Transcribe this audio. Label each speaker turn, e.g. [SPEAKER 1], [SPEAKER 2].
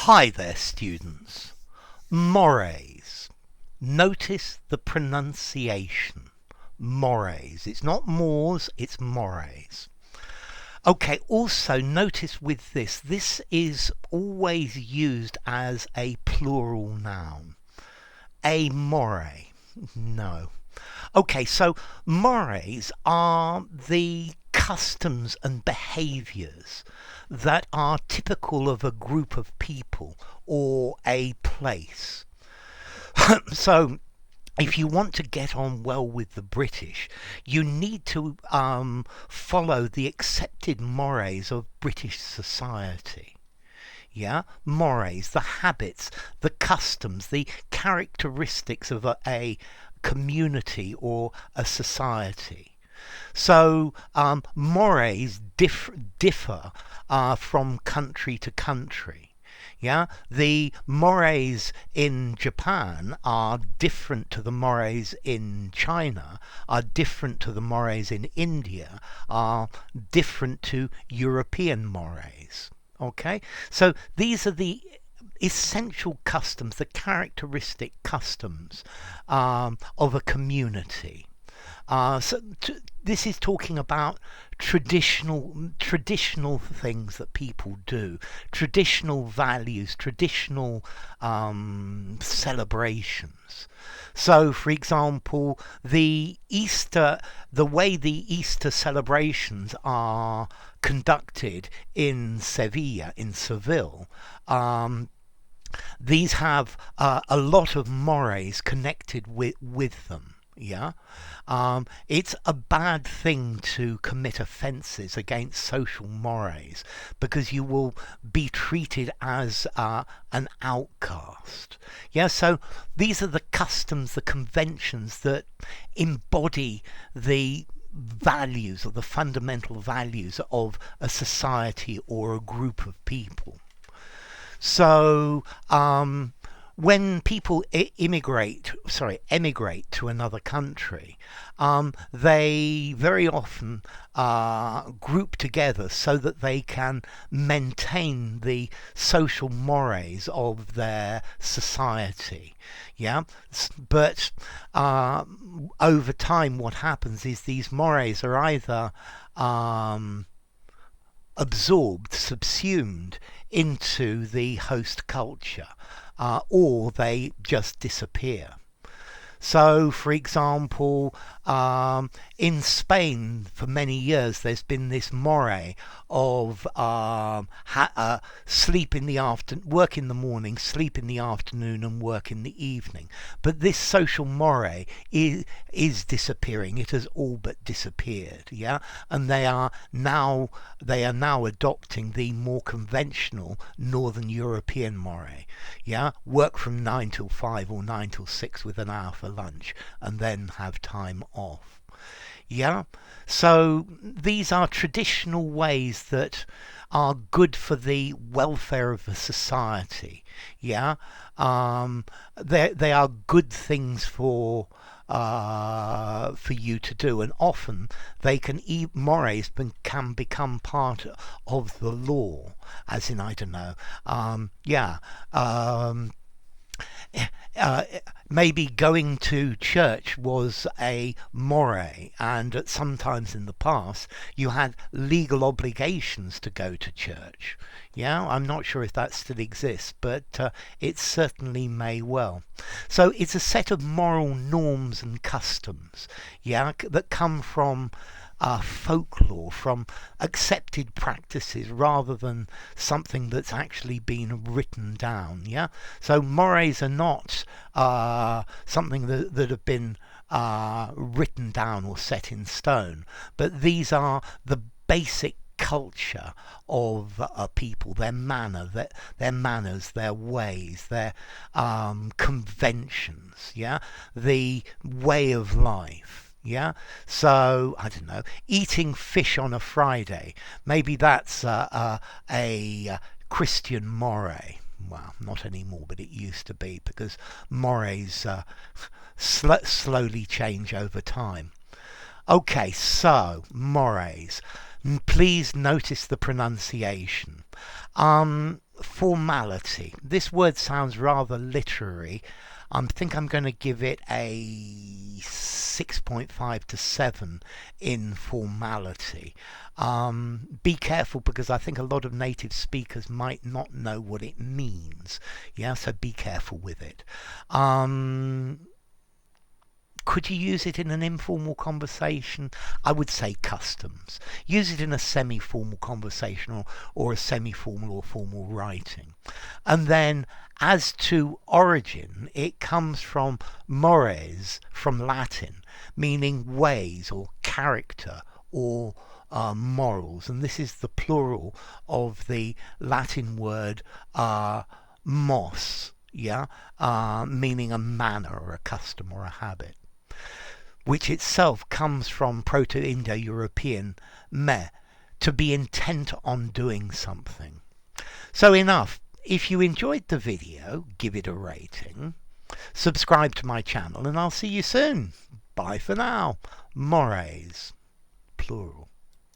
[SPEAKER 1] Hi there, students. Mores. Notice the pronunciation. Mores. It's not mores, it's mores. Okay, also notice with this is always used as a plural noun. A more. No. Okay, so mores are the customs and behaviours that are typical of a group of people or a place. So if you want to get on well with the British, you need to follow the accepted mores of British society. Yeah, mores, the habits, the customs, the characteristics of a community or a society. So mores differ from country to country. Yeah, the mores in Japan are different to the mores in China, are different to the mores in India, are different to European mores. Okay, so these are the essential customs, the characteristic customs of a community. This is talking about traditional things that people do, traditional values, traditional celebrations. So, for example, the way the Easter celebrations are conducted in Sevilla, in Seville, these have a lot of mores connected with them. Yeah, it's a bad thing to commit offences against social mores because you will be treated as an outcast. Yeah, so these are the customs, the conventions that embody the values or the fundamental values of a society or a group of people. So, when people emigrate to another country, they very often group together so that they can maintain the social mores of their society. Yeah, but over time, what happens is these mores are either absorbed, subsumed into the host culture, or they just disappear. So, for example, in Spain, for many years, there's been this more of sleep in the work in the morning, sleep in the afternoon, and work in the evening. But this social more is disappearing. It has all but disappeared. Yeah, and they are now adopting the more conventional Northern European more. Yeah, work from 9 till 5 or 9 till 6 with an hour for lunch, and then have time off. Yeah, so these are traditional ways that are good for the welfare of the society. Yeah, they are good things for you to do, and often they can mores can become part of the law, as in, I don't know, maybe going to church was a more, and sometimes in the past you had legal obligations to go to church. Yeah, I'm not sure if that still exists, but it certainly may well. So it's a set of moral norms and customs, yeah, that come from folklore, from accepted practices rather than something that's actually been written down. Yeah, so mores are not something that have been written down or set in stone, but these are the basic culture of people, their their manners, their ways, their conventions. Yeah, the way of life. Yeah, so I don't know, eating fish on a Friday, maybe that's a Christian more. Well, not anymore, but it used to be, because mores slowly change over time. Okay, so mores. Please notice the pronunciation. Formality. This word sounds rather literary. I think I'm going to give it a 6.5 to 7 in formality. Be careful, because I think a lot of native speakers might not know what it means. Yeah, so be careful with it. Could you use it in an informal conversation? I would say customs. Use it in a semi-formal conversation, or a semi-formal or formal writing. And then, as to origin, it comes from mores, from Latin, meaning ways or character or morals. And this is the plural of the Latin word mos, yeah, meaning a manner or a custom or a habit, which itself comes from Proto-Indo-European me, to be intent on doing something. So enough. If you enjoyed the video, give it a rating, subscribe to my channel, and I'll see you soon. Bye for now. Mores, plural.